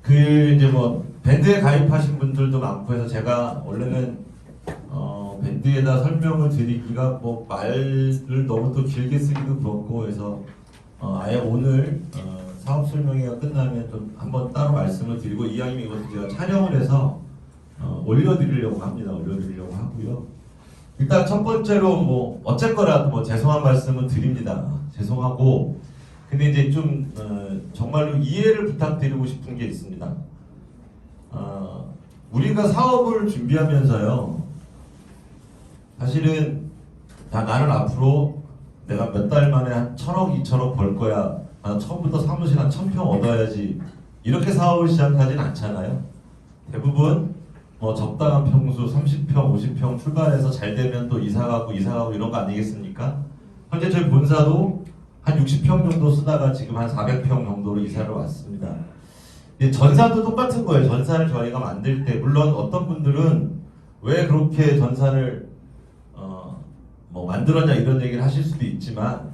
이제 뭐 밴드에 가입하신 분들도 많고 해서 제가 원래는 밴드에다 설명을 드리기가 뭐 말을 너무 또 길게 쓰기도 그렇고 해서 아예 오늘 사업 설명회가 끝나면 좀 한번 따로 말씀을 드리고 이왕이면 이것도 제가 촬영을 해서 올려드리려고 합니다. 올려드리려고 하고요. 일단 첫 번째로 뭐 어쨌거나 뭐 죄송한 말씀을 드립니다. 죄송하고 근데 이제 좀 정말로 이해를 부탁드리고 싶은 게 있습니다. 우리가 사업을 준비하면서요. 사실은 나는 앞으로 내가 몇 달 만에 한 1,000억, 2,000억 벌 거야. 나는 처음부터 사무실 한 1,000평 얻어야지. 이렇게 사업을 시작하진 않잖아요. 대부분 뭐 적당한 평수 30평, 50평 출발해서 잘 되면 또 이사가고 이런 거 아니겠습니까? 현재 저희 본사도 한 60평 정도 쓰다가 지금 한 400평 정도로 이사를 왔습니다. 전산도 똑같은 거예요. 전산을 저희가 만들 때 물론 어떤 분들은 왜 그렇게 전산을 뭐 만들었냐 이런 얘기를 하실 수도 있지만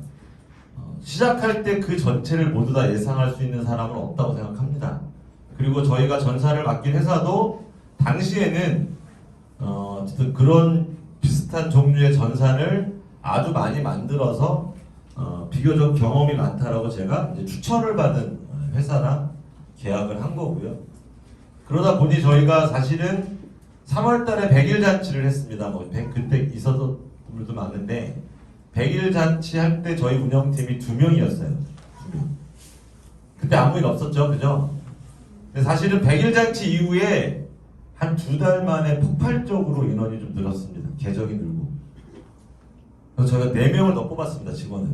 시작할 때 그 전체를 모두 다 예상할 수 있는 사람은 없다고 생각합니다. 그리고 저희가 전산을 맡긴 회사도 당시에는 어쨌든 그런 비슷한 종류의 전산을 아주 많이 만들어서 비교적 경험이 많다라고 제가 이제 추천을 받은 회사랑 계약을 한 거고요. 그러다 보니 저희가 사실은 3월 달에 100일 잔치를 했습니다. 뭐 그때 있었던 분들도 많은데 100일 잔치 할 때 저희 운영팀이 2명이었어요. 2명. 그때 아무 일 없었죠. 그죠? 근데 사실은 100일 잔치 이후에 한 2달 만에 폭발적으로 인원이 좀 늘었습니다. 궤적이 늘고. 그래서 저희가 4명을 더 뽑았습니다. 직원을.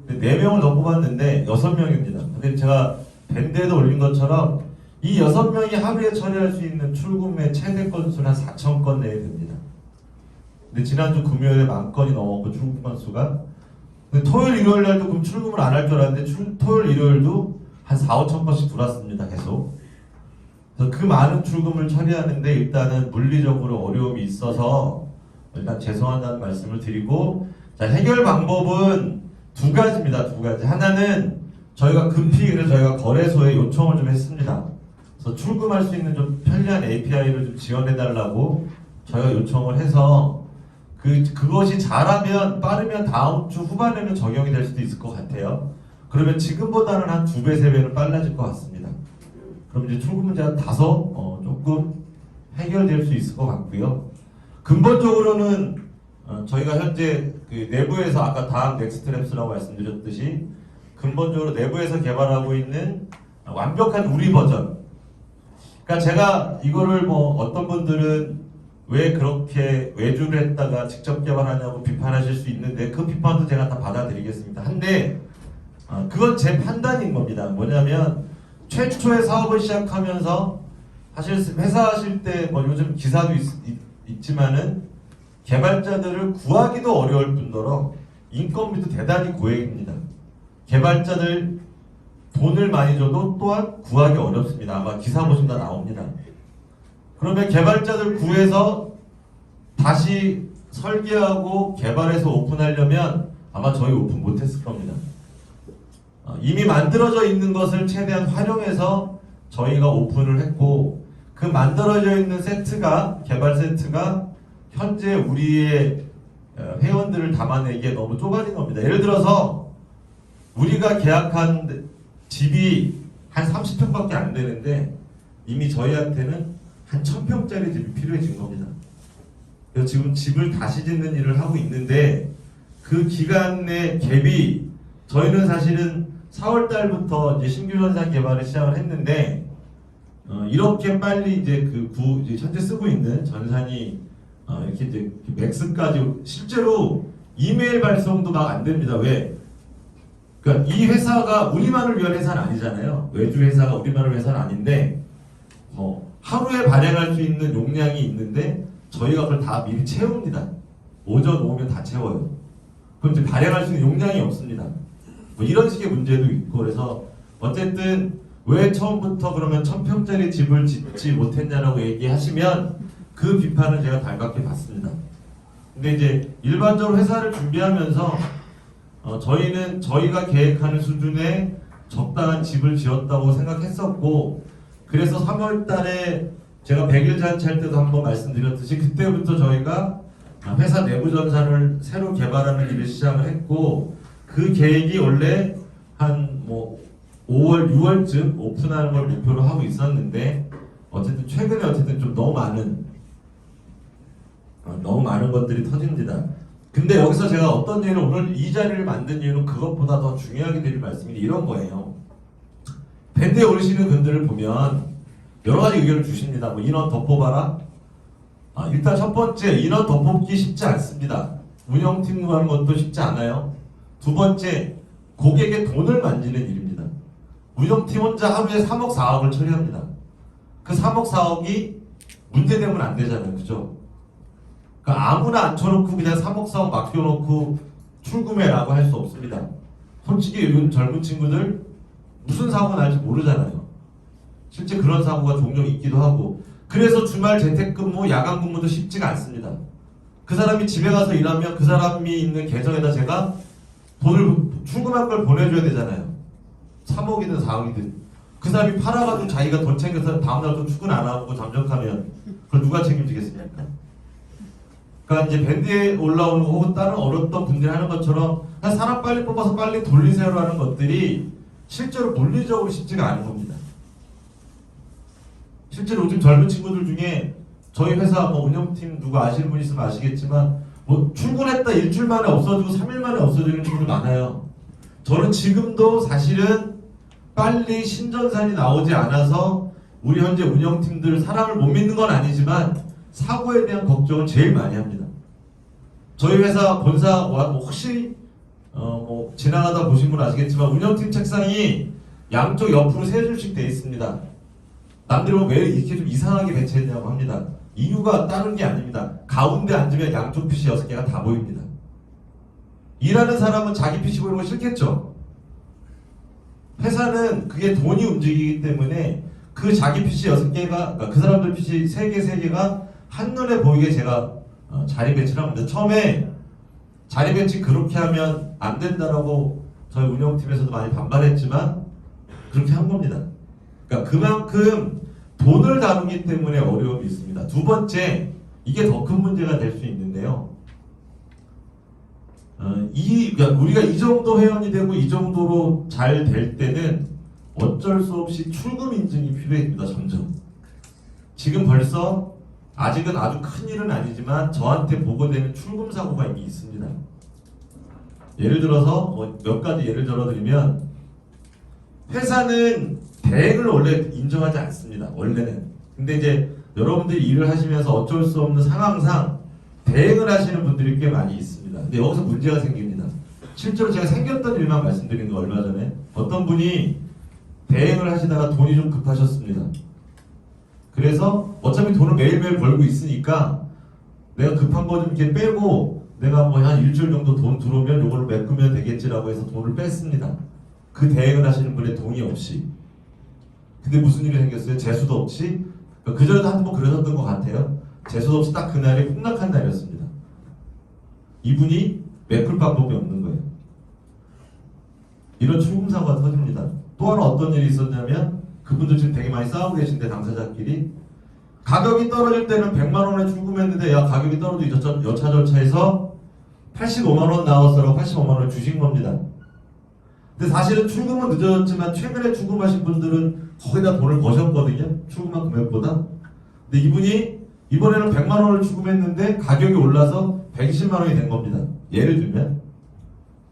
4명을 더 뽑았는데 6명입니다. 근데 제가 밴드에도 올린 것처럼 이 6명이 하루에 처리할 수 있는 출금의 최대 건수는 한 4,000건 내에 됩니다. 근데 지난주 금요일에 10,000건이 넘었고 출금 건수가. 근데 토요일 일요일 날도 그럼 출금을 안 할 줄 알았는데 토요일 일요일도 한 4,000~5,000건씩 들어왔습니다. 계속. 그래서 그 많은 출금을 처리하는데 일단은 물리적으로 어려움이 있어서 일단 죄송하다는 말씀을 드리고, 자, 해결 방법은 2가지입니다. 2가지. 하나는 저희가 급히 그래서 저희가 거래소에 요청을 좀 했습니다. 그래서 출금할 수 있는 좀 편리한 API를 좀 지원해달라고 저희가 요청을 해서 그것이 잘하면 빠르면 다음 주 후반에는 적용이 될 수도 있을 것 같아요. 그러면 지금보다는 한 2배, 3배는 빨라질 것 같습니다. 그럼 이제 출금 문제가 다소 조금 해결될 수 있을 것 같고요. 근본적으로는 저희가 현재 그 내부에서 아까 다음 넥스트랩스라고 말씀드렸듯이 근본적으로 내부에서 개발하고 있는 완벽한 우리 버전. 그러니까 제가 이거를 뭐 어떤 분들은 왜 그렇게 외주를 했다가 직접 개발하냐고 비판하실 수 있는데 그 비판도 제가 다 받아들이겠습니다. 한데 그건 제 판단인 겁니다. 뭐냐면 최초의 사업을 시작하면서 사실 회사 하실 때 뭐 요즘 기사도 있지만은 개발자들을 구하기도 어려울 뿐더러 인건비도 대단히 고액입니다. 개발자들 돈을 많이 줘도 또한 구하기 어렵습니다. 아마 기사 보시면 다 나옵니다. 그러면 개발자들 구해서 다시 설계하고 개발해서 오픈하려면 아마 저희 오픈 못했을 겁니다. 이미 만들어져 있는 것을 최대한 활용해서 저희가 오픈을 했고, 그 만들어져 있는 세트가 개발 세트가 현재 우리의 회원들을 담아내기에 너무 좁아진 겁니다. 예를 들어서 우리가 계약한 집이 한 30평밖에 안 되는데 이미 저희한테는 한 1,000평짜리 집이 필요해진 겁니다. 그래서 지금 집을 다시 짓는 일을 하고 있는데 그 기간 내 갭이 저희는 사실은 4월 달부터 이제 신규 전산 개발을 시작을 했는데 이렇게 빨리 이제 이제 현재 쓰고 있는 전산이 이렇게 이제 맥스까지 실제로 이메일 발송도 막 안 됩니다. 왜? 그러니까 이 회사가 우리만을 위한 회사는 아니잖아요. 외주 회사가 우리만을 위한 회사는 아닌데 하루에 발행할 수 있는 용량이 있는데 저희가 그걸 다 미리 채웁니다. 오전 오면 다 채워요. 그럼 이제 발행할 수 있는 용량이 없습니다. 뭐 이런 식의 문제도 있고, 그래서 어쨌든 왜 처음부터 그러면 1,000평짜리 집을 짓지 못했냐라고 얘기하시면 그 비판은 제가 달갑게 받습니다. 근데 이제 일반적으로 회사를 준비하면서 저희는 저희가 계획하는 수준의 적당한 집을 지었다고 생각했었고, 그래서 3월 달에 제가 100일 잔치할 때도 한번 말씀드렸듯이 그때부터 저희가 회사 내부 전산을 새로 개발하는 일을 시작을 했고, 그 계획이 원래 한 뭐 5월, 6월쯤 오픈하는 걸 목표로 하고 있었는데, 어쨌든 최근에 어쨌든 좀 너무 많은 것들이 터집니다. 근데 여기서 제가 어떤 일을 오늘 이 자리를 만든 이유는 그것보다 더 중요하게 드릴 말씀이 이런 거예요. 밴드에 오르시는 분들을 보면 여러 가지 의견을 주십니다. 뭐 인원 더 뽑아라. 일단 첫 번째, 인원 더 뽑기 쉽지 않습니다. 운영팀 구하는 것도 쉽지 않아요. 두 번째, 고객의 돈을 만지는 일입니다. 운영팀 혼자 하루에 3억, 4억을 처리합니다. 그 3억, 4억이 문제되면 안 되잖아요. 그죠? 그러니까 아무나 앉혀놓고 그냥 3억, 4억 맡겨놓고 출금해라고 할 수 없습니다. 솔직히 요즘 젊은 친구들 무슨 사고가 날지 모르잖아요. 실제 그런 사고가 종종 있기도 하고, 그래서 주말 재택근무, 야간근무도 쉽지가 않습니다. 그 사람이 집에 가서 일하면 그 사람이 있는 계정에다 제가 돈을 출금할 걸 보내줘야 되잖아요. 3억이든 4억이든. 그 사람이 팔아가지고 자기가 돈 챙겨서 다음날 또 출근 안 하고 잠적하면 그걸 누가 책임지겠습니까? 그러니까 이제 밴드에 올라오는 거 혹은 다른 어렸던 분들이 하는 것처럼 그냥 사람 빨리 뽑아서 빨리 돌리세요 하는 것들이 실제로 물리적으로 쉽지가 않은 겁니다. 실제로 요즘 젊은 친구들 중에 저희 회사 뭐 운영팀 누가 아시는 분 있으면 아시겠지만 뭐 출근했다 일주일 만에 없어지고 3일 만에 없어지는 친구들 많아요. 저는 지금도 사실은 빨리 신전산이 나오지 않아서 우리 현재 운영팀들 사람을 못 믿는 건 아니지만 사고에 대한 걱정을 제일 많이 합니다. 저희 회사 본사 혹시 뭐 지나가다 보신 분 아시겠지만 운영팀 책상이 양쪽 옆으로 세 줄씩 돼 있습니다. 남들이 보면 왜 이렇게 좀 이상하게 배치했냐고 합니다. 이유가 다른 게 아닙니다. 가운데 앉으면 양쪽 PC 6개가 다 보입니다. 일하는 사람은 자기 PC 보이는 거 싫겠죠? 회사는 그게 돈이 움직이기 때문에 그 자기 PC 6개가, 그러니까 그 사람들 PC 3개가 한눈에 보이게 제가 자리 배치를 합니다. 처음에 자리 배치 그렇게 하면 안 된다라고 저희 운영팀에서도 많이 반발했지만 그렇게 한 겁니다. 그러니까 그만큼 돈을 다루기 때문에 어려움이 있습니다. 두 번째, 이게 더 큰 문제가 될 수 있는데요. 그러니까 우리가 이 정도 회원이 되고 이 정도로 잘 될 때는 어쩔 수 없이 출금 인증이 필요해집니다. 점점. 지금 벌써 아직은 아주 큰 일은 아니지만 저한테 보고되는 출금 사고가 이미 있습니다. 예를 들어서 몇 가지 예를 들어드리면, 회사는 대행을 원래 인정하지 않습니다. 원래는. 근데 이제 여러분들이 일을 하시면서 어쩔 수 없는 상황상 대행을 하시는 분들이 꽤 많이 있습니다. 근데 여기서 문제가 생깁니다. 실제로 제가 생겼던 일만 말씀드린 거 얼마 전에 어떤 분이 대행을 하시다가 돈이 좀 급하셨습니다. 그래서 어차피 돈을 매일매일 벌고 있으니까 내가 급한 거 좀 이렇게 빼고 내가 뭐 한 일주일 정도 돈 들어오면 요거를 메꾸면 되겠지라고 해서 돈을 뺐습니다. 그 대행을 하시는 분의 동의 없이. 근데 무슨 일이 생겼어요? 재수도 없이. 그전에도 한번 그러셨던 것 같아요. 재수도 없이 딱 그날이 폭락한 날이었습니다. 이분이 메꿀 방법이 없는 거예요. 이런 출금사고가 터집니다. 또 하나 어떤 일이 있었냐면, 그분들 지금 되게 많이 싸우고 계신데 당사자끼리 가격이 떨어질 때는 100만 원에 출금했는데 야 가격이 떨어지고 여차저차해서 85만 원 나왔어라고 85만 원을 주신 겁니다. 근데 사실은 출금은 늦어졌지만 최근에 출금하신 분들은 거의 다 돈을 거셨거든요. 출금한 금액보다. 근데 이분이 이번에는 100만 원을 출금했는데 가격이 올라서 120만 원이 된 겁니다. 예를 들면.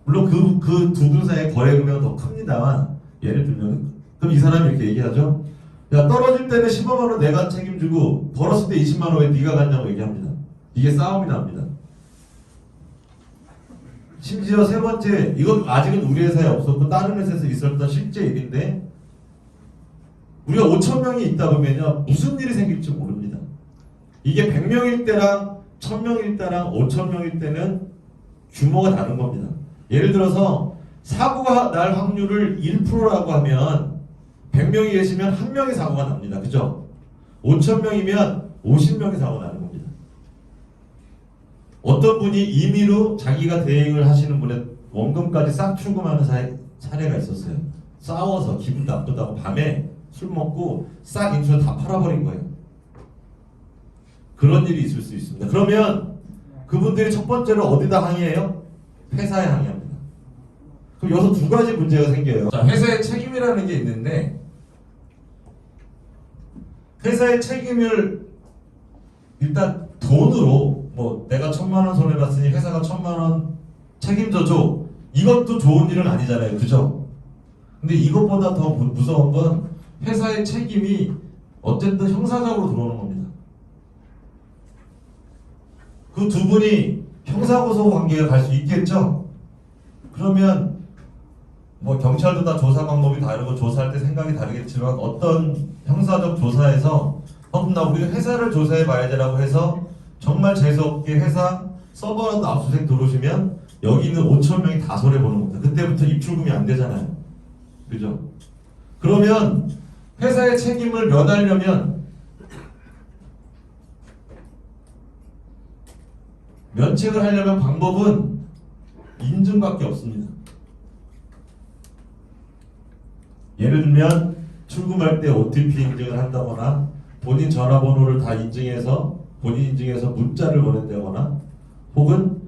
물론 그 두 분 사이의 거래 금액은 더 큽니다만, 예를 들면 그럼 이 사람이 이렇게 얘기하죠. 야, 떨어질 때는 15만 원 내가 책임지고 벌었을 때 20만 원 왜 네가 갔냐고 얘기합니다. 이게 싸움이 납니다. 심지어 세 번째, 이건 아직은 우리 회사에 없었고 다른 회사에서 있었던 실제 일인데, 우리가 5,000명이 있다 보면요 무슨 일이 생길지 모릅니다. 이게 100명일 때랑 1,000명일 때랑 5,000명일 때는 규모가 다른 겁니다. 예를 들어서 사고가 날 확률을 1%라고 하면 100명이 계시면 1명이 사고가 납니다. 그죠? 5,000명이면 50명이 사고가 나는 겁니다. 어떤 분이 임의로 자기가 대행을 하시는 분의 원금까지 싹 출금하는 사례가 있었어요. 싸워서 기분 나쁘다고 밤에 술 먹고 싹 인수를 다 팔아버린 거예요. 그런 일이 있을 수 있습니다. 그러면 그분들이 첫 번째로 어디다 항의해요? 회사에 항의합니다. 그럼 여기서 두 가지 문제가 생겨요. 자, 회사의 책임이라는 게 있는데 회사의 책임을 일단 돈으로 뭐 내가 1,000만 원 손해봤으니 회사가 1,000만 원 책임져줘. 이것도 좋은 일은 아니잖아요. 그죠? 근데 이것보다 더 무서운 건 회사의 책임이 어쨌든 형사적으로 들어오는 겁니다. 그 두 분이 형사고소 관계가 갈 수 있겠죠? 그러면 뭐 경찰도 다 조사 방법이 다르고 조사할 때 생각이 다르겠지만 어떤 형사적 조사에서 나 우리 회사를 조사해 봐야 되라고 해서 정말 재수없게 회사 서버라도 압수수색 들어오시면 여기 있는 5,000명이 다 손해보는 겁니다. 그때부터 입출금이 안 되잖아요. 그죠? 그러면 회사의 책임을 면하려면 면책을 하려면 방법은 인증밖에 없습니다. 예를 들면 출금할 때 OTP 인증을 한다거나 본인 전화번호를 다 인증해서 본인 인증해서 문자를 보낸다거나 혹은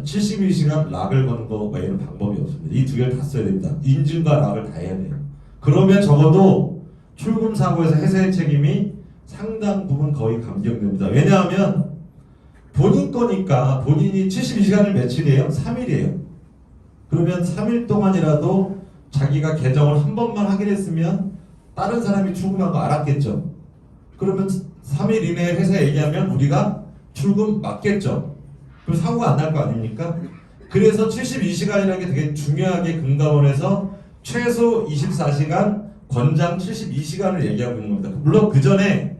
72시간 락을 거는 거 외에는 방법이 없습니다. 이 두 개를 다 써야 됩니다. 인증과 락을 다 해야 돼요. 그러면 적어도 출금 사고에서 회사의 책임이 상당 부분 거의 감경됩니다. 왜냐하면 본인 거니까 본인이 72시간을 며칠이에요? 3일이에요. 그러면 3일 동안이라도 자기가 계정을 한 번만 확인했으면 다른 사람이 출금한 거 알았겠죠. 그러면 3일 이내에 회사에 얘기하면 우리가 출금 맞겠죠. 그럼 사고가 안 날 거 아닙니까? 그래서 72시간이라는 게 되게 중요하게 금감원에서 최소 24시간, 권장 72시간을 얘기하고 있는 겁니다. 물론 그 전에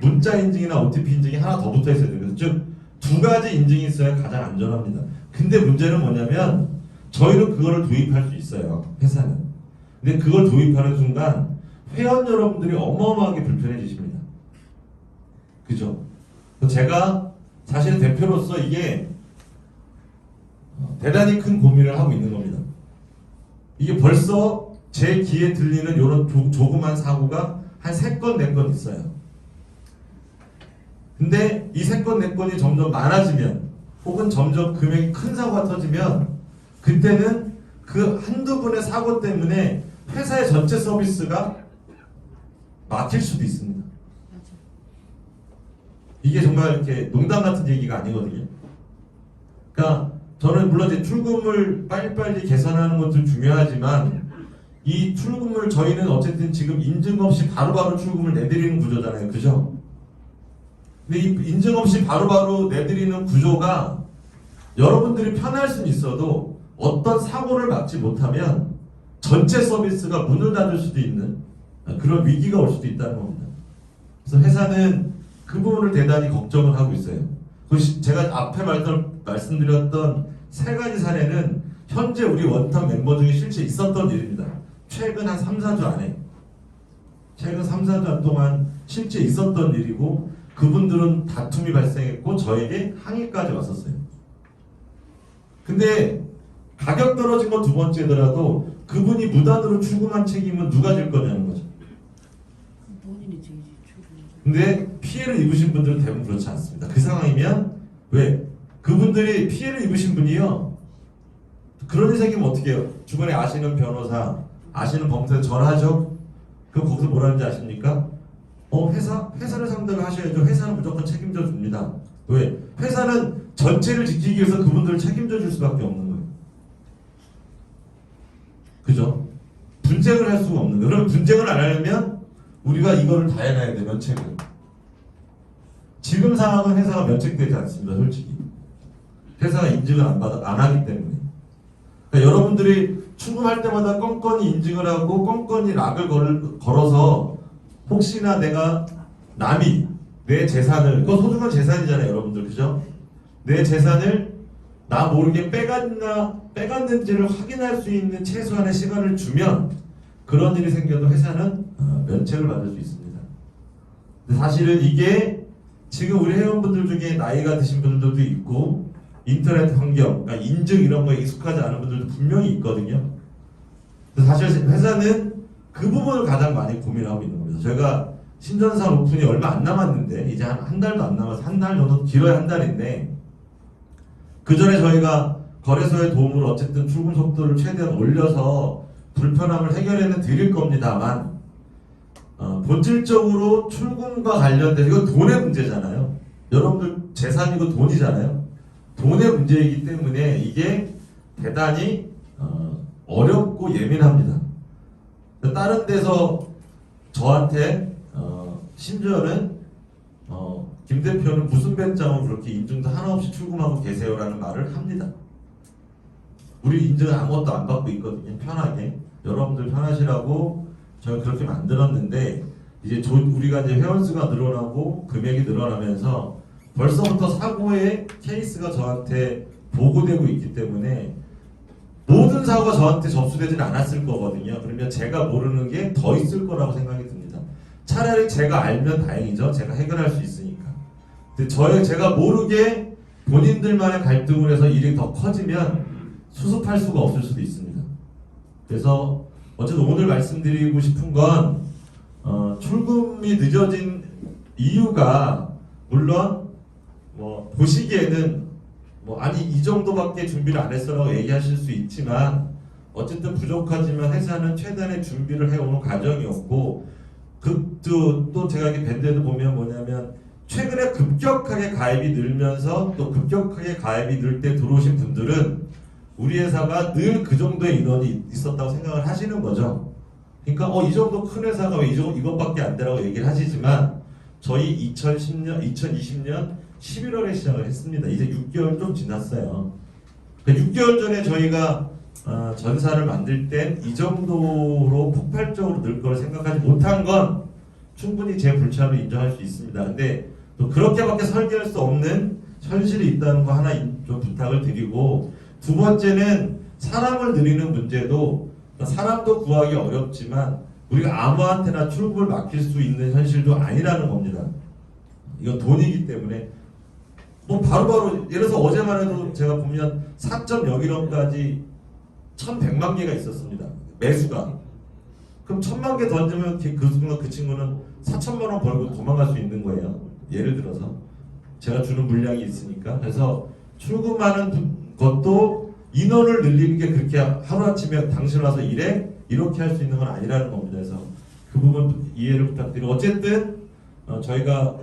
문자 인증이나 OTP 인증이 하나 더 붙어 있어야 됩니다. 즉, 두 가지 인증이 있어야 가장 안전합니다. 근데 문제는 뭐냐면 저희는 그거를 도입할 수 있어요. 회사는. 근데 그걸 도입하는 순간 회원 여러분들이 어마어마하게 불편해지십니다. 그죠? 제가 사실 대표로서 이게 대단히 큰 고민을 하고 있는 겁니다. 이게 벌써 제 귀에 들리는 이런 조그만 사고가 한 3건, 4건 있어요. 근데 이 3건, 4건이 점점 많아지면 혹은 점점 금액이 큰 사고가 터지면 그때는 그 한두 분의 사고 때문에 회사의 전체 서비스가 막힐 수도 있습니다. 이게 정말 이렇게 농담 같은 얘기가 아니거든요. 그러니까 저는 물론 이제 출금을 빨리빨리 개선하는 것도 중요하지만 이 출금을 저희는 어쨌든 지금 인증 없이 바로바로 출금을 내드리는 구조잖아요. 그죠? 근데 이 인증 없이 바로바로 내드리는 구조가 여러분들이 편할 수는 있어도 어떤 사고를 막지 못하면 전체 서비스가 문을 닫을 수도 있는 그런 위기가 올 수도 있다는 겁니다. 그래서 회사는 그 부분을 대단히 걱정을 하고 있어요. 제가 앞에 말씀드렸던 3가지 사례는 현재 우리 원탑 멤버 중에 실제 있었던 일입니다. 최근 한 3, 4주 안에 최근 3, 4주 동안 실제 있었던 일이고 그분들은 다툼이 발생했고 저에게 항의까지 왔었어요. 근데 가격 떨어진 건 두 번째더라도 그분이 무단으로 출금한 책임은 누가 질 거냐는 거죠. 본인이 지지 출금. 근데 피해를 입으신 분들은 대부분 그렇지 않습니다. 그 상황이면 왜? 그분들이 피해를 입으신 분이요. 그런 일 생기면 어떻게 해요? 주변에 아시는 변호사, 아시는 법무사에 전화하죠? 그럼 거기서 뭐라는지 아십니까? 회사를 상대로 하셔야죠. 회사는 무조건 책임져 줍니다. 왜? 회사는 전체를 지키기 위해서 그분들을 책임져 줄 수밖에 없는 거예요. 그죠? 분쟁을 할 수가 없는 거예요. 그럼 분쟁을 안 하려면 우리가 이거를 다 해놔야 돼요. 면책을. 지금 상황은 회사가 면책되지 않습니다. 솔직히. 회사가 인증을 안 하기 때문에. 그러니까 여러분들이 출금할 때마다 껌껌이 인증을 하고 껌껌이 락을 걸어서 혹시나 내가 남이 내 재산을, 그거 소중한 재산이잖아요, 여러분들. 그죠? 내 재산을 나 모르게 빼갔는지를 확인할 수 있는 최소한의 시간을 주면 그런 일이 생겨도 회사는 면책을 받을 수 있습니다. 근데 사실은 이게 지금 우리 회원분들 중에 나이가 드신 분들도 있고 인터넷 환경, 그러니까 인증 이런 거에 익숙하지 않은 분들도 분명히 있거든요. 사실 회사는 그 부분을 가장 많이 고민하고 있는 겁니다. 저희가 신전사 오픈이 얼마 안 남았는데 이제 한 달도 안 남아서 한 달 정도 길어야 한 달인데 그 전에 저희가 거래소의 도움으로 어쨌든 출금 속도를 최대한 올려서 불편함을 해결해는 드릴 겁니다만 본질적으로 출금과 관련돼서 이건 돈의 문제잖아요. 여러분들 재산이고 돈이잖아요. 돈의 문제이기 때문에 이게 대단히 어렵고 예민합니다. 다른 데서 저한테 심지어는 김 대표는 무슨 배짱으로 그렇게 인증도 하나 없이 출금하고 계세요라는 말을 합니다. 우리 인증은 아무것도 안 받고 있거든요. 편하게 여러분들 편하시라고 저희가 그렇게 만들었는데 이제 우리가 이제 회원수가 늘어나고 금액이 늘어나면서 벌써부터 사고의 케이스가 저한테 보고되고 있기 때문에 모든 사고가 저한테 접수되진 않았을 거거든요. 그러면 제가 모르는 게 더 있을 거라고 생각이 듭니다. 차라리 제가 알면 다행이죠. 제가 해결할 수 있으니까. 근데 제가 모르게 본인들만의 갈등을 해서 일이 더 커지면 수습할 수가 없을 수도 있습니다. 그래서 어쨌든 오늘 말씀드리고 싶은 건 출금이 늦어진 이유가 물론 뭐 보시기에는 아니 이 정도밖에 준비를 안 했어라고 얘기하실 수 있지만 어쨌든 부족하지만 회사는 최단의 준비를 해오는 과정이었고 또 제가 이렇게 밴드에도 보면 뭐냐면 최근에 급격하게 가입이 늘면서 또 급격하게 가입이 늘 때 들어오신 분들은 우리 회사가 늘 그 정도의 인원이 있었다고 생각을 하시는 거죠. 그러니까 이 정도 큰 회사가 왜 이것밖에 안 되라고 얘기를 하시지만 저희 2020년 11월에 시작을 했습니다. 이제 6개월 좀 지났어요. 6개월 전에 저희가 전사를 만들 땐 이 정도로 폭발적으로 늘 거를 생각하지 못한 건 충분히 제 불찰로 인정할 수 있습니다. 근데 또 그렇게밖에 설계할 수 없는 현실이 있다는 거 하나 좀 부탁을 드리고 두 번째는 사람을 늘리는 문제도 사람도 구하기 어렵지만 우리가 아무한테나 출국을 맡길 수 있는 현실도 아니라는 겁니다. 이건 돈이기 때문에 바로바로 예를 들어서 어제만 해도 제가 보면 4.0일원까지 1,100만 개가 있었습니다. 매수가. 그럼 1,000만 개 던지면 그 순간 그 친구는 4천만 원 벌고 도망갈 수 있는 거예요. 예를 들어서 제가 주는 물량이 있으니까. 그래서 출금하는 것도 인원을 늘리는 게 그렇게 하루아침에 당신 와서 일해? 이렇게 할 수 있는 건 아니라는 겁니다. 그래서 그 부분 이해를 부탁드리고 어쨌든 저희가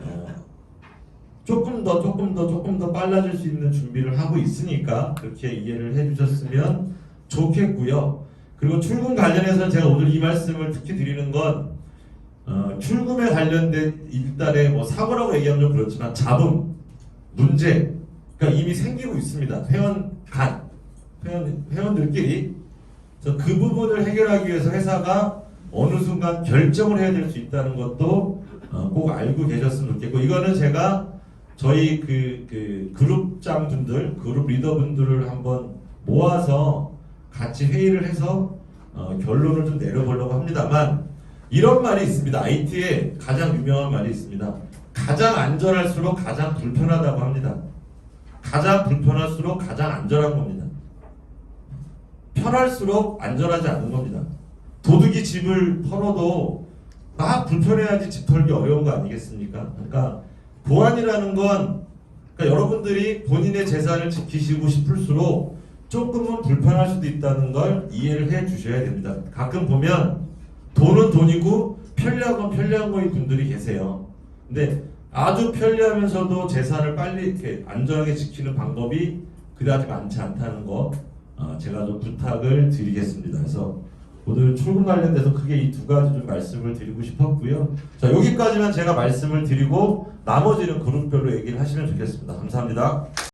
조금 더 빨라질 수 있는 준비를 하고 있으니까 그렇게 이해를 해주셨으면 좋겠고요. 그리고 출금 관련해서 제가 오늘 이 말씀을 특히 드리는 건 출금에 관련된 일단의 사고라고 얘기하면 좀 그렇지만 잡음, 문제 그러니까 이미 생기고 있습니다. 회원들끼리. 그래서 그 부분을 해결하기 위해서 회사가 어느 순간 결정을 해야 될 수 있다는 것도 꼭 알고 계셨으면 좋겠고 이거는 제가 저희 그 그룹장분들, 그룹 리더분들을 한번 모아서 같이 회의를 해서 결론을 좀 내려보려고 합니다만 이런 말이 있습니다. IT에 가장 유명한 말이 있습니다. 가장 안전할수록 가장 불편하다고 합니다. 가장 불편할수록 가장 안전한 겁니다. 편할수록 안전하지 않은 겁니다. 도둑이 집을 털어도 막 불편해야지 집 털기 어려운 거 아니겠습니까? 그러니까 보안이라는 건 여러분들이 본인의 재산을 지키시고 싶을수록 조금은 불편할 수도 있다는 걸 이해를 해 주셔야 됩니다. 가끔 보면 돈은 돈이고 편리한 건 편리한 거인 분들이 계세요. 근데 아주 편리하면서도 재산을 빨리 이렇게 안전하게 지키는 방법이 그다지 많지 않다는 거 제가 좀 부탁을 드리겠습니다. 그래서 오늘 출금 관련돼서 크게 이 두 가지 좀 말씀을 드리고 싶었고요. 자, 여기까지만 제가 말씀을 드리고 나머지는 그룹별로 얘기를 하시면 좋겠습니다. 감사합니다.